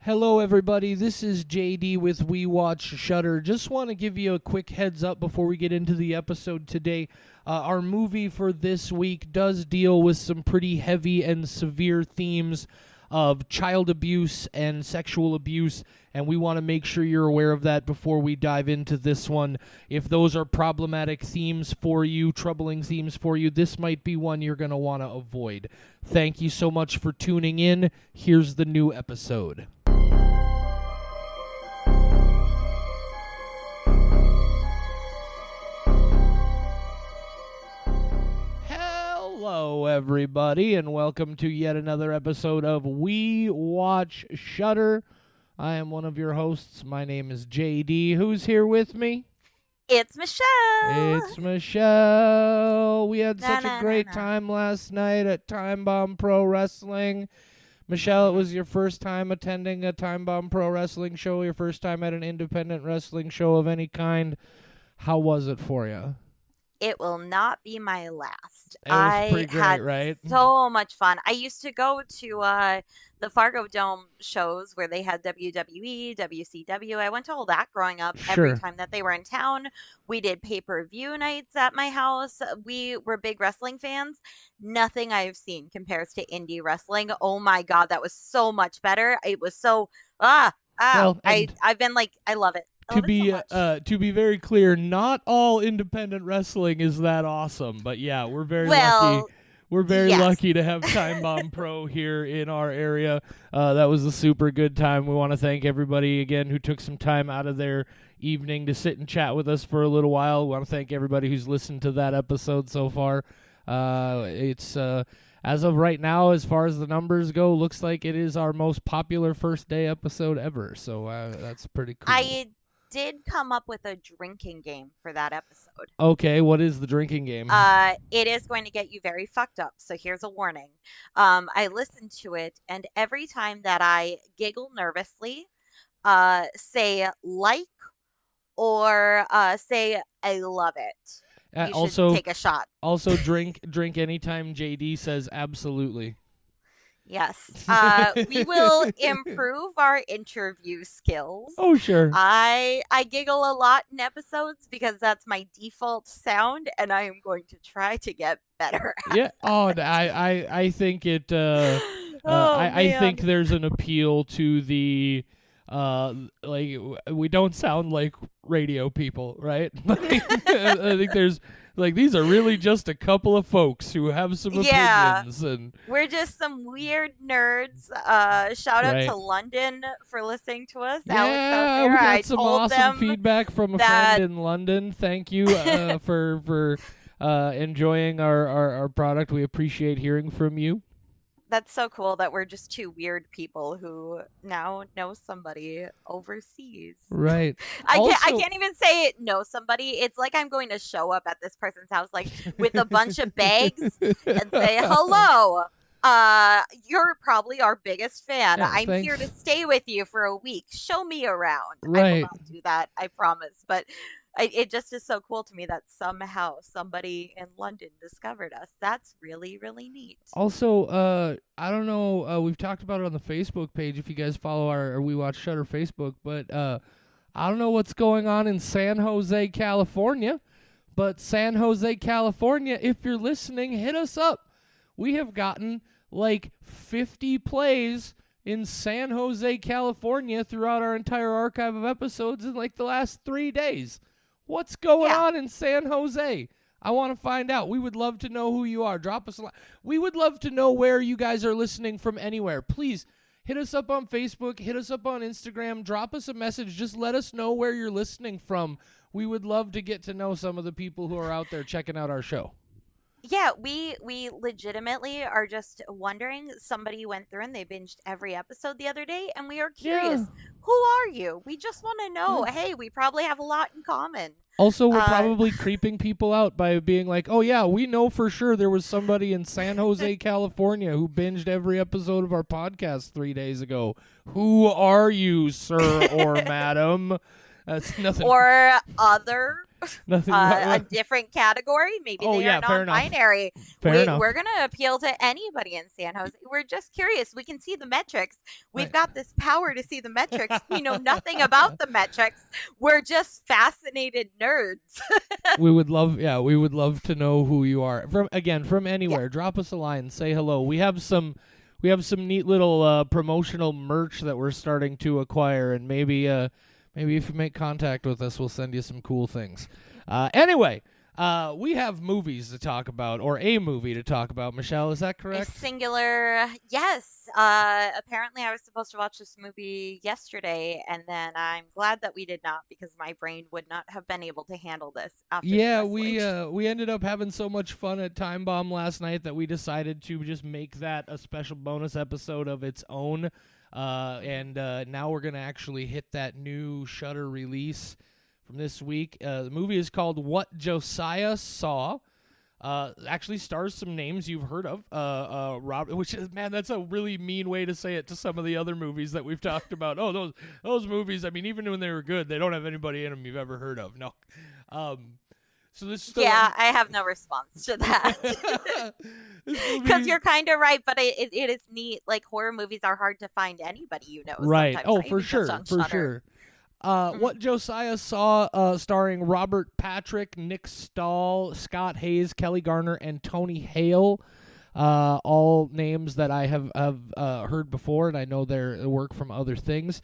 Hello, everybody. This is JD with We Watch Shudder. Just want to give you a quick heads up before we get into the episode today. Our movie for this week does deal with some pretty heavy and severe themes of child abuse and sexual abuse, and we want to make sure you're aware of that before we dive into this one. If those are problematic themes for you, troubling themes for you, this might be one you're going to want to avoid. Thank you so much for tuning in. Here's the new episode. Hello, everybody, and welcome to yet another episode of We Watch Shudder. I am one of your hosts. My name is JD. Who's here with me? It's Michelle. It's Michelle. We had such a great time last night at Time Bomb Pro Wrestling. Michelle, it was your first time attending a Time Bomb Pro Wrestling show, your first time at an independent wrestling show of any kind. How was it for you? It will not be my last. It was pretty great, had right? so much fun. I used to go to the Fargo Dome shows where they had WWE, WCW. I went to all that growing up. Sure. Every time that they were in town. We did pay-per-view nights at my house. We were big wrestling fans. Nothing I've seen compares to indie wrestling. Oh my God, that was so much better. It was so Well, I've been like, I love it. To be very clear, not all independent wrestling is that awesome, but yeah, we're very lucky. We're very lucky to have Time Bomb Pro here in our area. That was a super good time. We want to thank everybody again who took some time out of their evening to sit and chat with us for a little while. We want to thank everybody who's listened to that episode so far. It's as of right now, as far as the numbers go, looks like it is our most popular first day episode ever. So that's pretty cool. I did come up with a drinking game for that episode. Okay, what is the drinking game? It is going to get you very fucked up, so here's a warning. I listened to it, and every time that I giggle nervously, say like or say I love it. You should take a shot. Also, drink anytime JD says absolutely. Yes. We will improve our interview skills. Oh, sure. I giggle a lot in episodes because that's my default sound, and I am going to try to get better. Yeah. Oh, I think it. I think there's an appeal to the. Like we don't sound like radio people, right? I think there's. Like, these are really just a couple of folks who have some opinions. And we're just some weird nerds. Shout out to London for listening to us. Yeah, we got some awesome feedback from a friend in London. Thank you for enjoying our product. We appreciate hearing from you. That's so cool that we're just two weird people who now know somebody overseas. Right. I can't even say know somebody. It's like I'm going to show up at this person's house like with a bunch of bags and say, hello. You're probably our biggest fan. Yeah, I'm here to stay with you for a week. Show me around. Right. I will not do that, I promise. But it just is so cool to me that somehow somebody in London discovered us. That's really, really neat. Also, I don't know, we've talked about it on the Facebook page if you guys follow our We Watch Shudder Facebook, but I don't know what's going on in San Jose, California, but San Jose, California, if you're listening, hit us up. We have gotten like 50 plays in San Jose, California throughout our entire archive of episodes in like the last 3 days. What's going on in San Jose? I want to find out. We would love to know who you are. Drop us a line. We would love to know where you guys are listening from anywhere. Please hit us up on Facebook. Hit us up on Instagram. Drop us a message. Just let us know where you're listening from. We would love to get to know some of the people who are out there checking out our show. Yeah, we legitimately are just wondering. Somebody went through and they binged every episode the other day, and we are curious. Yeah. Who are you? We just want to know. Hey, we probably have a lot in common. Also, we're probably creeping people out by being like, oh, yeah, we know for sure there was somebody in San Jose, California who binged every episode of our podcast 3 days ago. Who are you, sir or madam? That's nothing. Or other. Nothing. A different category. Maybe Oh they are yeah, fair enough. non-binary. Fair enough. We're going to appeal to anybody in San Jose. We're just curious. We can see the metrics. We've Right. got this power to see the metrics. We know nothing about the metrics. We're just fascinated nerds. We would love, yeah, we would love to know who you are. From Yeah. anywhere. Drop us a line, say hello. We have some neat little promotional merch that we're starting to acquire, and maybe if you make contact with us, we'll send you some cool things. Anyway, we have movies to talk about, or a movie to talk about. Michelle, is that A correct? singular, yes. Apparently, I was supposed to watch this movie yesterday, and then I'm glad that we did not because my brain would not have been able to handle this after Yeah, stress we sleep. uh, we ended up having so much fun at Time Bomb last night that we decided to just make that a special bonus episode of its own. And now we're gonna actually hit that new Shudder release from this week. The movie is called What Josiah Saw. Actually stars some names you've heard of. Rob, which is, man, that's a really mean way to say it to some of the other movies that we've talked about. Oh, those movies. I mean, even when they were good, they don't have anybody in them you've ever heard of. No. Um, so this is the Yeah, one. I have no response to that. This Because movie, you're kind of right, but it is neat. Like, horror movies are hard to find anybody you know right? sometimes, Oh, not for even just sure, on for Shudder. sure. Hmm. What Josiah Saw, starring Robert Patrick, Nick Stahl, Scott Hayes, Kelly Garner, and Tony Hale. All names that I have heard before, and I know their work from other things.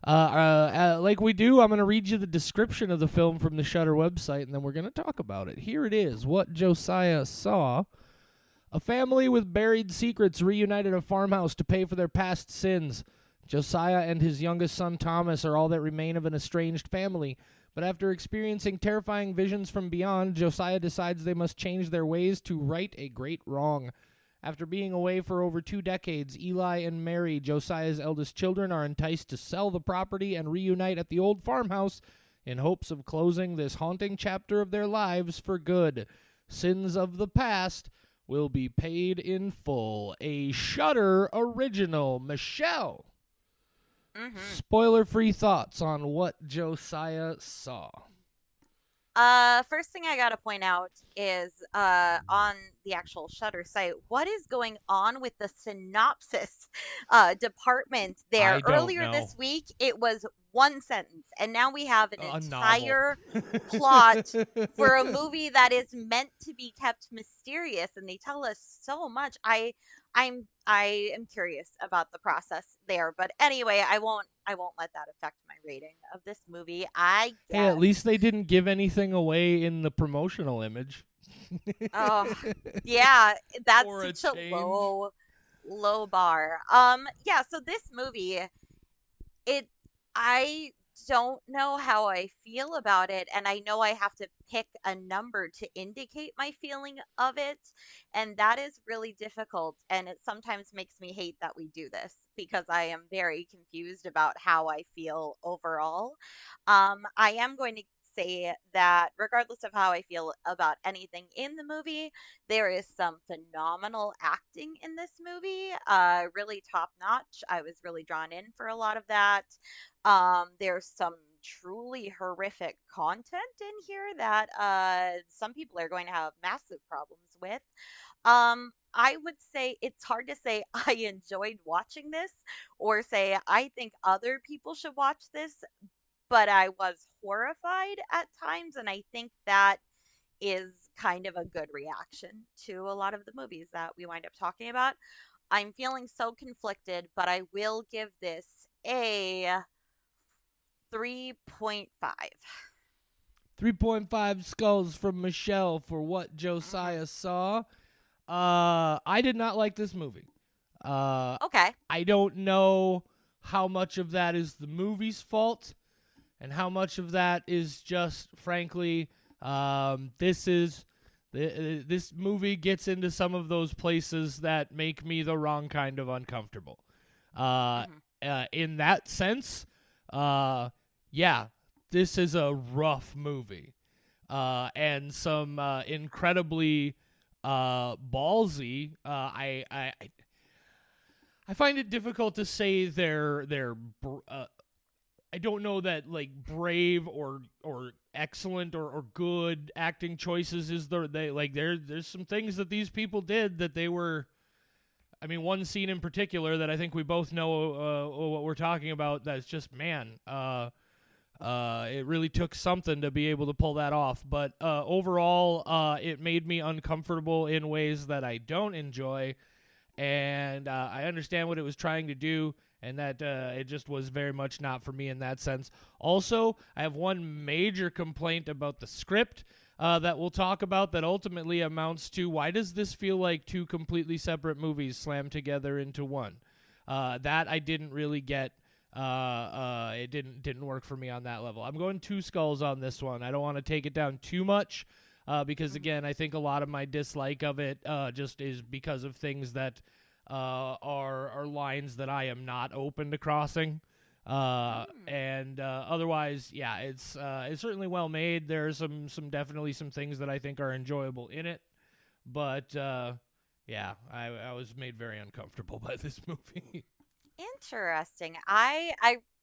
Like we do, I'm going to read you the description of the film from the Shudder website, and then we're going to talk about it. Here it is. What Josiah Saw. A family with buried secrets reunited at a farmhouse to pay for their past sins. Josiah and his youngest son Thomas are all that remain of an estranged family. But after experiencing terrifying visions from beyond, Josiah decides they must change their ways to right a great wrong. After being away for over 2 decades, Eli and Mary, Josiah's eldest children, are enticed to sell the property and reunite at the old farmhouse in hopes of closing this haunting chapter of their lives for good. Sins of the past will be paid in full. A Shudder original. Michelle, Hmm. spoiler-free thoughts on What Josiah Saw. First thing I gotta point out is on the actual Shutter site, what is going on with the synopsis department there? I don't Earlier know. this week, it was one sentence, and now we have an A novel. entire plot for a movie that is meant to be kept mysterious, and they tell us so much. I am curious about the process there, but anyway, I won't let that affect my rating of this movie. I Hey, at guess. least they didn't give anything away in the promotional image. Oh, yeah, that's For a such a change. low bar. Yeah, so this movie, it I don't know how I feel about it, and I know I have to pick a number to indicate my feeling of it, and that is really difficult, and it sometimes makes me hate that we do this because I am very confused about how I feel overall. I am going to say that regardless of how I feel about anything in the movie, there is some phenomenal acting in this movie, really top notch. I was really drawn in for a lot of that. There's some truly horrific content in here that some people are going to have massive problems with. I would say it's hard to say I enjoyed watching this or say I think other people should watch this, but I was horrified at times, and I think that is kind of a good reaction to a lot of the movies that we wind up talking about. I'm feeling so conflicted, but I will give this a 3.5. 3.5 skulls from Michelle for What Hmm. Josiah Saw. I did not like this movie. Uh, Okay. I don't know how much of that is the movie's fault and how much of that is just, frankly, this movie gets into some of those places that make me the wrong kind of uncomfortable. Uh, Hmm. in that sense, yeah, this is a rough movie, and some incredibly ballsy. I find it difficult to say they're I don't know that like brave or excellent or good acting choices is the they like there's some things that these people did that they were. I mean, one scene in particular that I think we both know what we're talking about. That's just man. It really took something to be able to pull that off. But overall, it made me uncomfortable in ways that I don't enjoy, and I understand what it was trying to do, and that it just was very much not for me in that sense. Also, I have one major complaint about the script that we'll talk about that ultimately amounts to why does this feel like two completely separate movies slammed together into one? That I didn't really get. It didn't work for me on that level. I'm going two skulls on this one. I don't want to take it down too much. Because again, I think a lot of my dislike of it just is because of things that are lines that I am not open to crossing. And otherwise, yeah, it's certainly well made. There are some definitely some things that I think are enjoyable in it, but yeah, I was made very uncomfortable by this movie. Interesting. I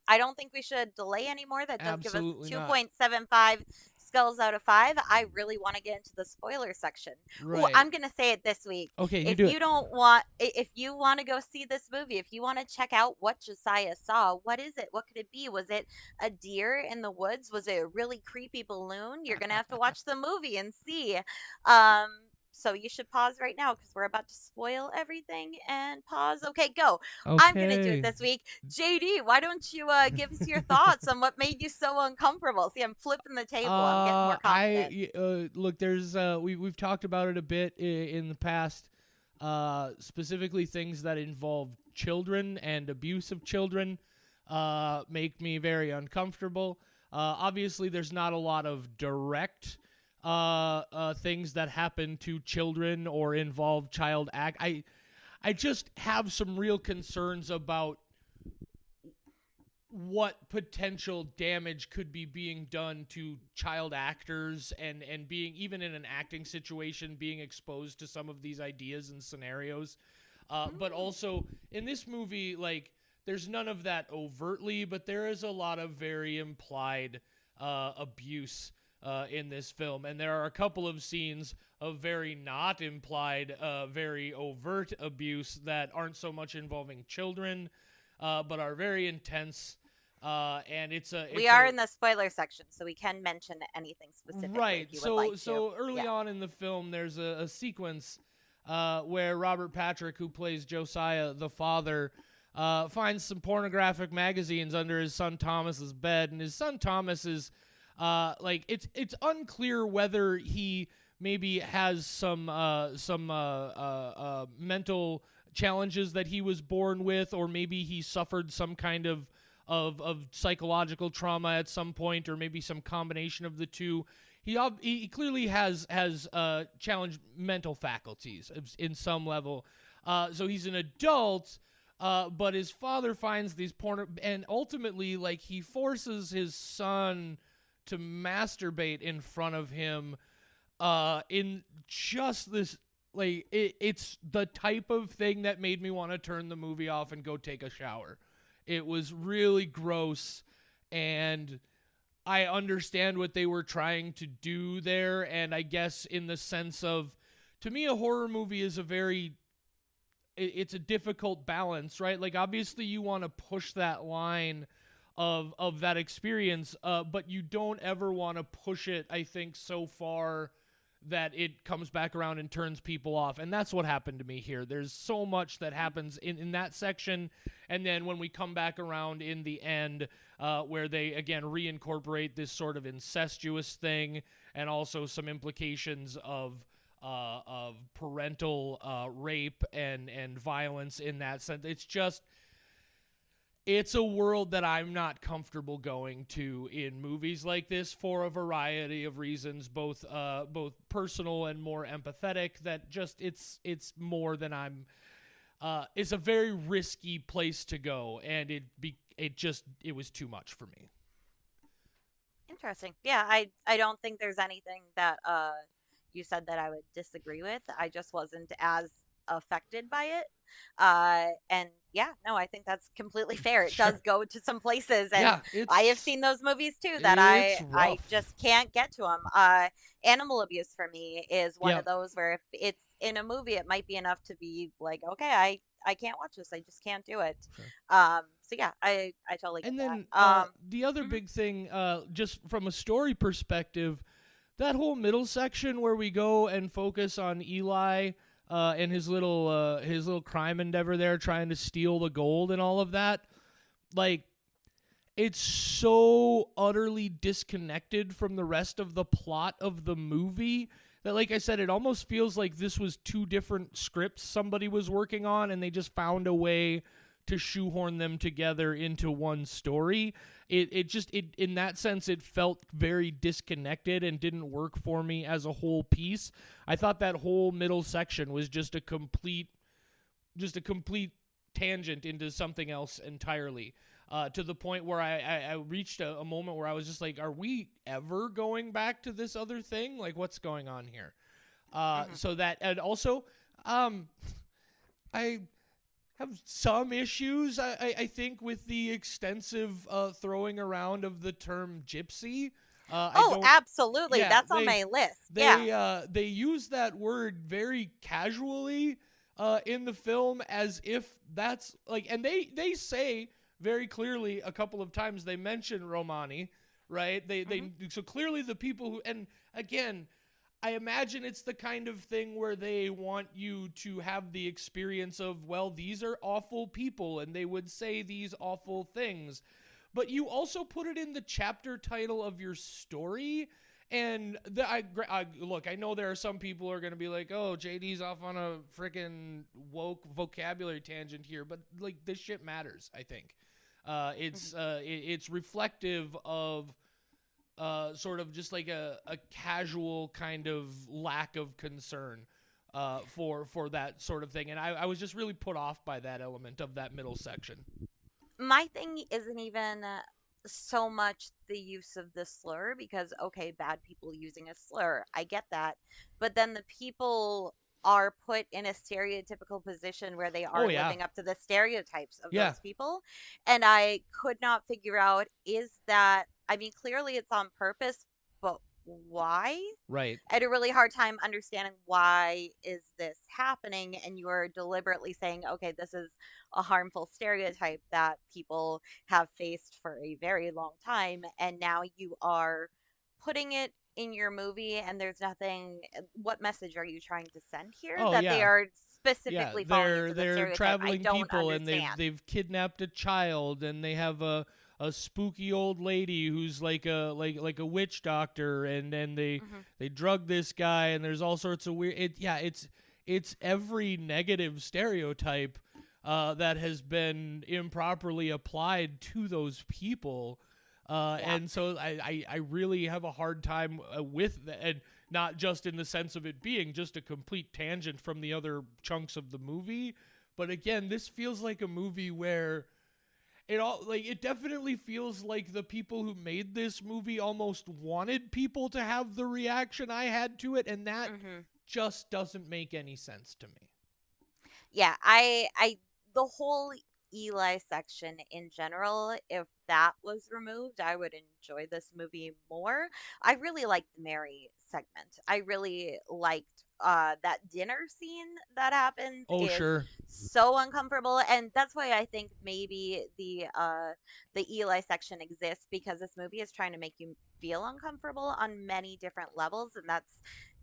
don't think we should delay anymore. That does give us Absolutely not. 2.75 skulls out of 5. I really want to get into the spoiler section. Oh, Right. I'm going to say it this week. Okay, you If do it. you don't want if you want to go see this movie, if you want to check out what Josiah saw, what is it? What could it be? Was it a deer in the woods? Was it a really creepy balloon? You're going to have to watch the movie and see. Um so you should pause right now because we're about to spoil everything and pause. Okay, go. I'm going to do it Okay. this week. JD, why don't you give us your thoughts on what made you so uncomfortable? See, I'm flipping the table. I'm getting more confident. Look. There's we've talked about it a bit in the past. Specifically, things that involve children and abuse of children make me very uncomfortable. Obviously, there's not a lot of direct things that happen to children or involve child act. I just have some real concerns about what potential damage could be being done to child actors and being even in an acting situation being exposed to some of these ideas and scenarios. But also in this movie, like there's none of that overtly, but there is a lot of very implied abuse in this film, and there are a couple of scenes of very not implied, very overt abuse that aren't so much involving children, but are very intense. And We it's are a in the spoiler section, so we can mention anything specifically right. if you would like to. So early Yeah. on in the film, there's a sequence where Robert Patrick, who plays Josiah, the father, finds some pornographic magazines under his son Thomas's bed, and his son Thomas is like it's unclear whether he maybe has some mental challenges that he was born with, or maybe he suffered some kind of psychological trauma at some point, or maybe some combination of the two. He clearly has challenged mental faculties in some level. So he's an adult, but his father finds these porn, and ultimately, like he forces his son to masturbate in front of him. In just this, like it's the type of thing that made me want to turn the movie off and go take a shower. It was really gross, and I understand what they were trying to do there, and I guess in the sense of, to me, a horror movie is it's a difficult balance, right? Like, obviously you want to push that line of that experience, but you don't ever want to push it, I think, so far that it comes back around and turns people off. And that's what happened to me here. There's so much that happens in that section. And then when we come back around in the end, where they, again, reincorporate this sort of incestuous thing and also some implications of parental rape and violence in that sense. It's a world that I'm not comfortable going to in movies like this for a variety of reasons, both personal and more empathetic. That just it's more than I'm. It's a very risky place to go, and it was too much for me. Interesting. Yeah, I don't think there's anything that you said that I would disagree with. I just wasn't as affected by it. And yeah, no, I think that's completely fair. It does Sure. go to some places, and Yeah, I have it's seen those movies too that it's I rough. just can't get to them. Animal abuse for me is one of Yep. those where if it's in a movie, it might be enough to be like, okay, I can't watch this. I just can't do it. Sure. So yeah, I totally get And then that. the other Mhm. big thing, just from a story perspective, that whole middle section where we go and focus on Eli and his little crime endeavor there, trying to steal the gold and all of that, like it's so utterly disconnected from the rest of the plot of the movie that, like I said, it almost feels like this was two different scripts somebody was working on and they just found a way to shoehorn them together into one story. It in that sense it felt very disconnected and didn't work for me as a whole piece. I thought that whole middle section was just a complete tangent into something else entirely. To the point where I reached a moment where I was just like, are we ever going back to this other thing? Like, what's going on here? Mhm. So that, and also, I have some issues, I think, with the extensive throwing around of the term gypsy. I Oh, don't, absolutely. yeah, That's on my list. Yeah. they use that word very casually in the film as if that's like, and they say very clearly a couple of times they mention Romani, right? Mhm. They so clearly the people who, and again, I imagine it's the kind of thing where they want you to have the experience of, well, these are awful people and they would say these awful things. But you also put it in the chapter title of your story. And look, I know there are some people who are going to be like, oh, JD's off on a freaking woke vocabulary tangent here. But like, this shit matters, I think. Mhm. It's reflective of sort of just like a casual kind of lack of concern for that sort of thing. And I was just really put off by that element of that middle section. My thing isn't even so much the use of the slur because, okay, bad people using a slur, I get that. But then the people are put in a stereotypical position where they Oh, are yeah. living up to the stereotypes of Yeah. those people. And I could not figure out, is that, I mean, clearly it's on purpose, but why? Right. I had a really hard time understanding why is this happening, and you're deliberately saying, okay, this is a harmful stereotype that people have faced for a very long time, and now you are putting it in your movie, and there's nothing. What message are you trying to send here? Oh, That they yeah. are Yeah, specifically falling into the they're stereotype? I traveling don't people and understand. they've kidnapped a child and they have a spooky old lady who's like a witch doctor and then Hmm. they drug this guy and there's all sorts of weird it's every negative stereotype that has been improperly applied to those people. Yeah. And so I really have a hard time with that, and not just in the sense of it being just a complete tangent from the other chunks of the movie. But again, this feels like a movie where it definitely feels like the people who made this movie almost wanted people to have the reaction I had to it, and that Hmm. just doesn't make any sense to me. Yeah, the whole Eli section in general, if that was removed, I would enjoy this movie more. I really liked the Mary segment. I really liked that dinner scene that happens Oh, is sure. so uncomfortable, and that's why I think maybe the Eli section exists because this movie is trying to make you feel uncomfortable on many different levels, and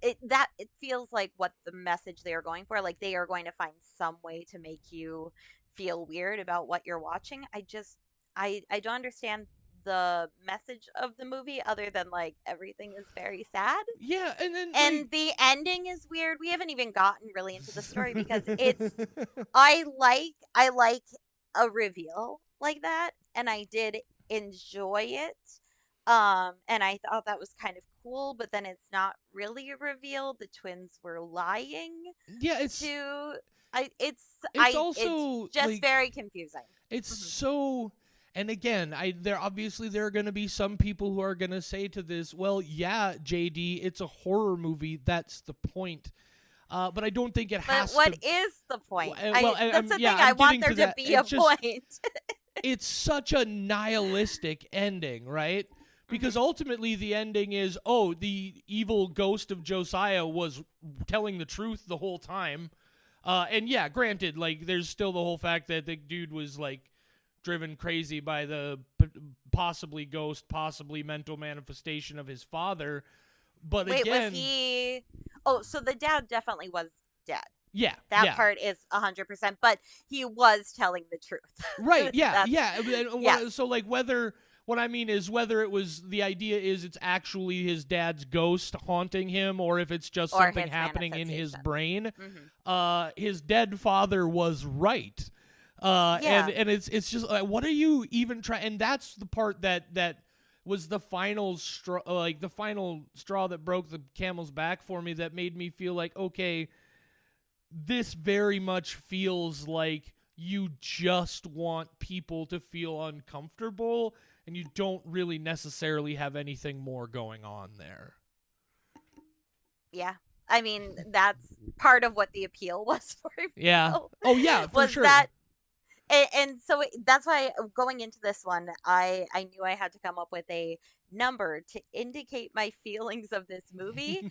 it feels like what the message they are going for, like they are going to find some way to make you feel weird about what you're watching. I don't understand the message of the movie other than like everything is very sad, Yeah, and then like and the ending is weird. We haven't even gotten really into the story because I like a reveal like that, and I did enjoy it. And I thought that was kind of cool, but then it's not really a reveal. The twins were lying yeah, to it's it's also just like very confusing. it's Hmm. so, and again, there are going to be some people who are going to say to this, well, yeah, JD, it's a horror movie, that's the point. But I don't think it But has what to. is the point? Well, That's the thing. I I'm want getting there to to that. be a point. It's such a nihilistic ending, right? Because Mhm. ultimately the ending is, oh, the evil ghost of Josiah was telling the truth the whole time. And yeah, granted, like there's still the whole fact that the dude was like driven crazy by the possibly ghost, possibly mental manifestation of his father. But Wait, was again, he? Oh, so the dad definitely was dead. yeah, That yeah. part is 100%, but he was telling the Right, truth. yeah, That's yeah. yes. So like whether what I mean is whether it was the idea is it's actually his dad's ghost haunting him or if it's just Or something his happening in his manifestation. brain. Hmm. His dead father was right. Yeah. And it's just like, what are you even trying? And that's the part that was the final straw, like the final straw that broke the camel's back for me. That made me feel like, okay, this very much feels like you just want people to feel uncomfortable, and you don't really necessarily have anything more going on there. Yeah. I mean, that's part of what the appeal was for me, Yeah. though, Oh yeah, for was sure. that and so that's why going into this one, I knew I had to come up with a number to indicate my feelings of this movie.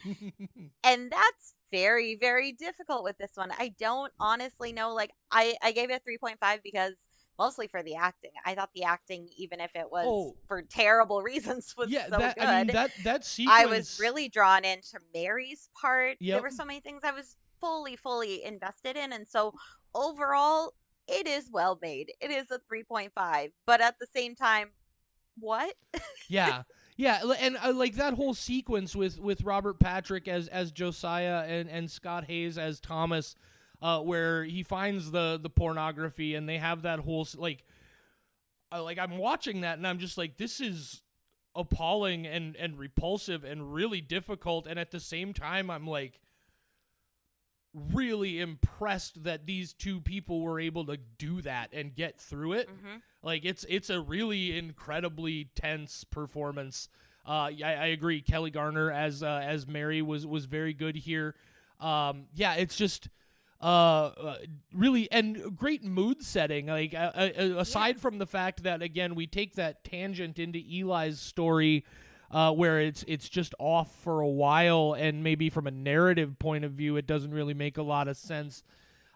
And that's very, very difficult with this one. I don't honestly know. Like, I gave it 3.5 because mostly for the acting. I thought the acting, even if it was Oh for terrible reasons, was yeah, so that I mean good. that I was sequence. really drawn into Mary's part. There Yep. were so many things I was fully invested in. And so overall, it is well made. It is a 3.5. But at the same time, what? Yeah. Yeah, and like that whole sequence with Robert Patrick as Josiah and Scott Hayes as Thomas, where he finds the pornography and they have that whole like I'm watching that and I'm just like, this is appalling and repulsive and really difficult, and at the same time I'm like really impressed that these two people were able to do that and get through it. Hmm. Like it's a really incredibly tense performance. I agree. Kelly Garner as Mary was very good here. Yeah, it's just really and great mood setting. Like Yeah. aside from the fact that again we take that tangent into Eli's story. Where it's just off for a while, and maybe from a narrative point of view, it doesn't really make a lot of sense.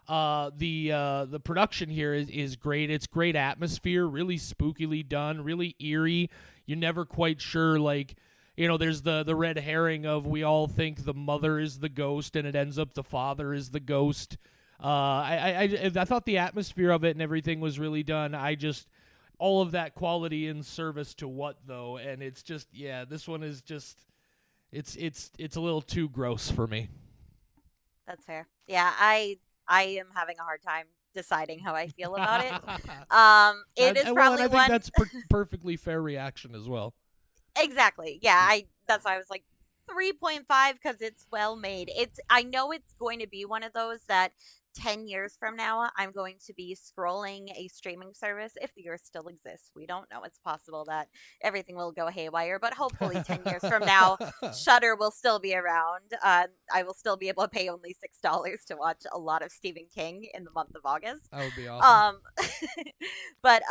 The production here is great. It's great atmosphere, really spookily done, really eerie. You're never quite sure, like, there's the red herring of we all think the mother is the ghost, and it ends up the father is the ghost. I thought the atmosphere of it and everything was really done. I just all of that quality in service to what though, and it's just this one is just it's a little too gross for me. That's fair. Yeah, I am having a hard time deciding how I feel about it. It is Well, and probably I think one that's perfectly fair reaction as well. exactly. Yeah, I that's why I was like 3.5 because it's well made. It's I know it's going to be one of those that 10 years from now I'm going to be scrolling a streaming service if the earth still exists. We don't know. It's possible that everything will go haywire, but hopefully 10 years from now Shudder will still be around. I will still be able to pay only $6 to watch a lot of Stephen King in the month of August. That would be awesome. Um, but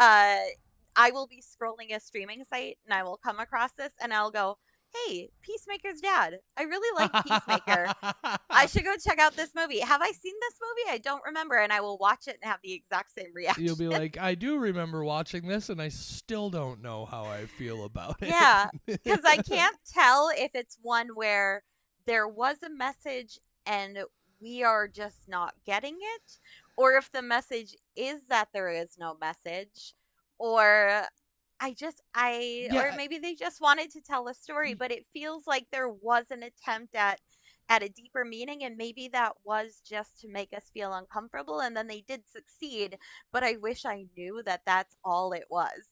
I will be scrolling a streaming site and I will come across this and I'll go, "Hey, Peacemaker's dad. I really like Peacemaker. I should go check out this movie. Have I seen this movie? I don't remember." And I will watch it and have the exact same You'll be reaction. like, I do remember watching this, and I still don't know how I feel about Yeah, it. because I can't tell if it's one where there was a message and we are just not getting it, or if the message is that there is no message, or or Yeah, maybe they just wanted to tell a story, but it feels like there was an attempt at a deeper meaning, and maybe that was just to make us feel uncomfortable, and then they did succeed, but I wish I knew that that's all it was.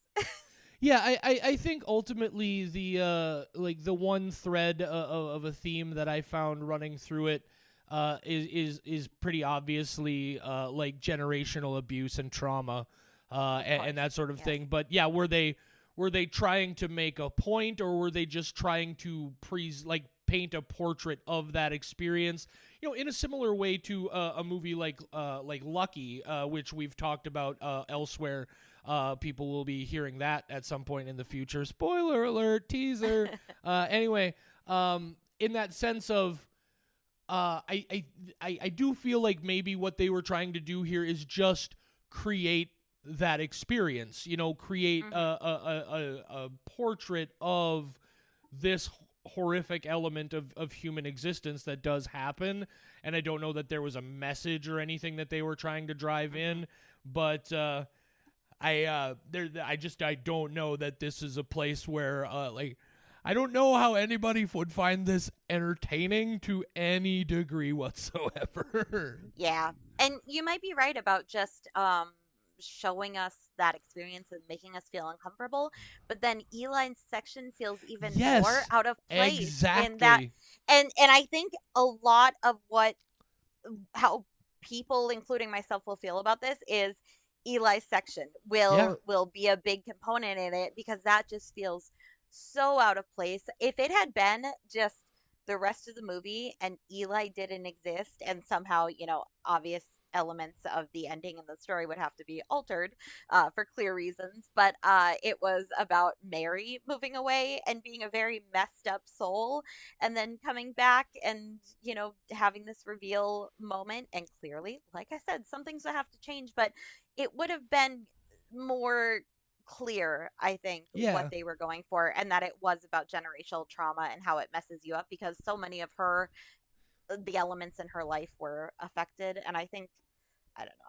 yeah. I think ultimately the like the one thread of a theme that I found running through it is pretty obviously like generational abuse and trauma Of and course. that sort of Yes. thing. But yeah, were they trying to make a point, or were they just trying to paint a portrait of that experience, in a similar way to a movie like Lucky, which we've talked about elsewhere. People will be hearing that at some point in the future. Spoiler alert, teaser. Anyway, in that sense of, I do feel like maybe what they were trying to do here is just create that experience, create a portrait of this horrific element of human existence that does happen. And I don't know that there was a message or anything that they were trying to drive in, but I don't know that this is a place where I don't know how anybody would find this entertaining to any degree whatsoever. Yeah. And you might be right about just showing us that experience and making us feel uncomfortable, but then Eli's section feels even more Yes, out of place in that. exactly. And I think a lot of how people, including myself, will feel about this is Eli's section Yeah, will be a big component in it, because that just feels so out of place. If it had been just the rest of the movie and Eli didn't exist, and somehow, obvious elements of the ending and the story would have to be altered for clear reasons, but it was about Mary moving away and being a very messed up soul, and then coming back and, having this reveal moment. And clearly, like I said, some things would have to change, but it would have been more clear, I think, what yeah. they were going for, and that it was about generational trauma and how it messes you up, because so many of the elements in her life were affected. And I don't know,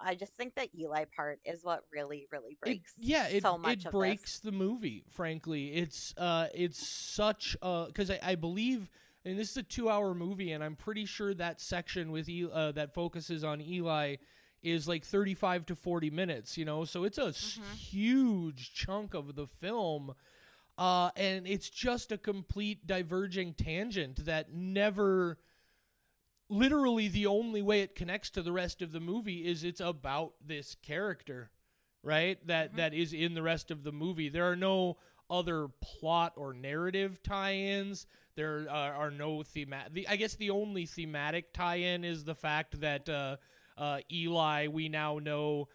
I just think that Eli part is what really, really breaks so much It of this. breaks the movie. Frankly, it's such because I believe, and this is a 2-hour movie, and I'm pretty sure that section with that focuses on Eli is like 35 to 40 minutes. So it's a huge chunk of the film. And it's just a complete diverging tangent that never. Literally, the only way it connects to the rest of the movie is it's about this character, right? That is in the rest of the movie. There are no other plot or narrative tie-ins. There are no thematic. I guess the only thematic tie-in is the fact that Eli, we now know,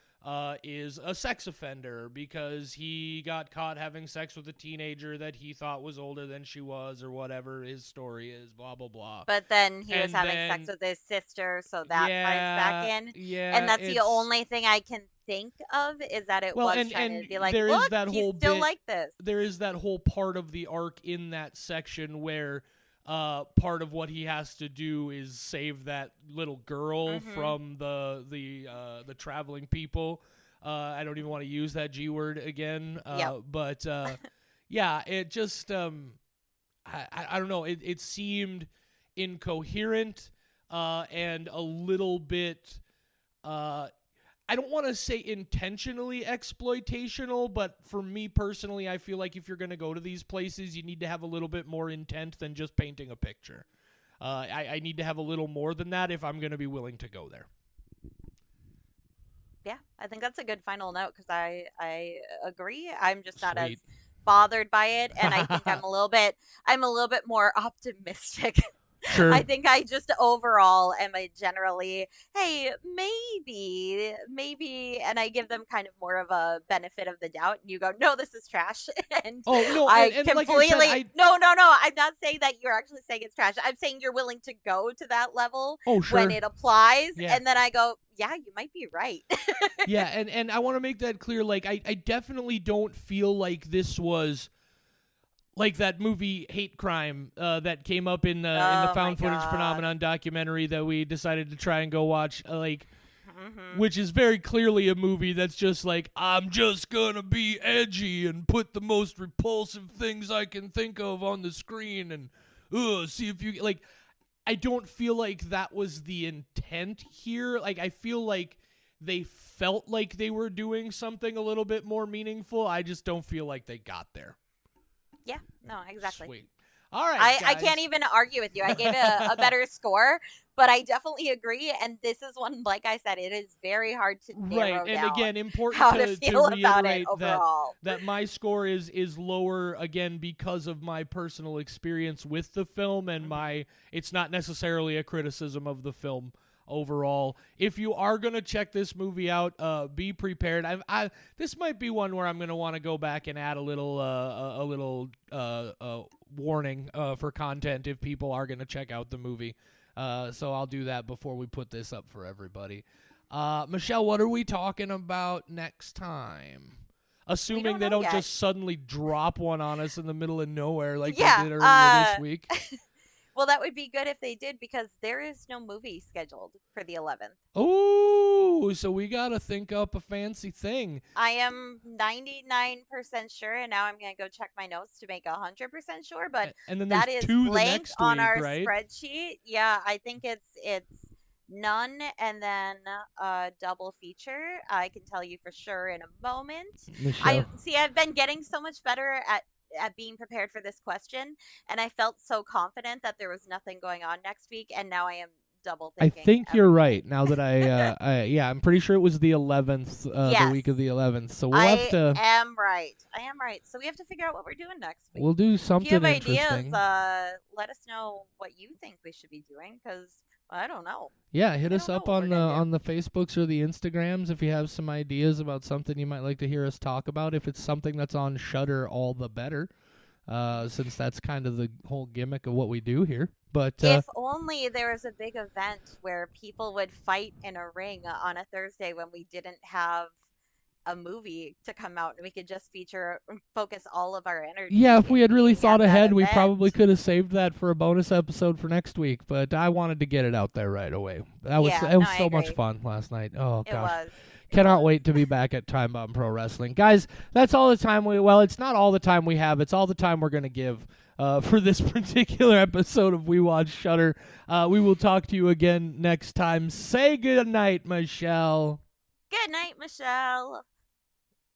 is a sex offender because he got caught having sex with a teenager that he thought was older than she was, or whatever his story is, blah, blah, blah. But then he was And having sex then, with his sister, so that ties back yeah, in. And yeah, that's the it's, only thing I can think of, is that it well, was and trying and to be like, there is look, that he's whole still bit, like this. there is that whole part of the arc in that section where part of what he has to do is save that little girl Mm-hmm. from the traveling people. I don't even want to use that G word again. Yep. But yeah, it just I don't know. It seemed incoherent and a little bit. I don't want to say intentionally exploitational, but for me personally, I feel like if you're going to go to these places, you need to have a little bit more intent than just painting a picture. I need to have a little more than that if I'm going to be willing to go there. Yeah, I think that's a good final note, because I agree. I'm just not as Sweet. bothered by it, and I think I'm a little bit more optimistic. I Sure. think I just overall am a generally, hey, maybe, and I give them kind of more of a benefit of the doubt. And you go, no, this is trash, and Oh, no, I and like I said, completely, no. I'm not saying that you're actually saying it's trash. I'm saying you're willing to go to that level oh, when sure. it applies, Yeah. and then I go, yeah, you might be right. Yeah, and I want to make that clear. Like, I definitely don't feel like this was like that movie Hate Crime that came up in the Oh my found footage god. phenomenon documentary that we decided to try and go watch. Hmm. Which is very clearly a movie that's just like, I'm just gonna be edgy and put the most repulsive things I can think of on the screen and see if you like. I don't feel like that was the intent here. Like, I feel like they felt like they were doing something a little bit more meaningful. I just don't feel like they got there. Yeah, no, exactly. Sweet. All right, I guys. can't even argue with you. I gave it a better score, but I definitely agree. And this is one, like I said, it is very hard to Right, narrow and down again, important how to to feel about it reiterate overall. that my score is lower again because of my personal experience with the film, and it's not necessarily a criticism of the film overall. If you are gonna check this movie out, be prepared. This might be one where I'm gonna want to go back and add a little warning for content if people are gonna check out the movie. So I'll do that before we put this up for everybody. Michelle, what are we talking about next time? Assuming they don't yet. just suddenly drop one on us in the middle of nowhere like they did earlier this week. Well, that would be good if they did, because there is no movie scheduled for the 11th. Oh, so we got to think up a fancy thing. I am 99% sure, and now I'm going to go check my notes to make 100% sure, but and then that is blank on our spreadsheet. Yeah, I think it's none and then a double feature. I can tell you for sure in a moment. Michelle. I've been getting so much better at being prepared for this question, and I felt so confident that there was nothing going on next week, and now I am double thinking. I think you're right. Now that I'm pretty sure it was the 11th, yes, the week of the 11th. So we'll have to. I am right. So we have to figure out what we're doing next week. We'll do something if you have interesting. ideas, let us know what you think we should be doing, because I don't know. Yeah, hit us up on the Facebooks or the Instagrams if you have some ideas about something you might like to hear us talk about. If it's something that's on Shudder, all the better, since that's kind of the whole gimmick of what we do here. But if only there was a big event where people would fight in a ring on a Thursday when we didn't have a movie to come out, and we could just focus all of our energy. Yeah, if we had really thought ahead, we probably could have saved that for a bonus episode for next week, but I wanted to get it out there right away. It was so much fun last night. Oh gosh. Cannot wait to be back at Time Bomb Pro Wrestling. Guys, that's all the time it's not all the time we have, it's all the time we're going to give for this particular episode of We Watch Shudder. We will talk to you again next time. Say good night, Michelle. Good night, Michelle.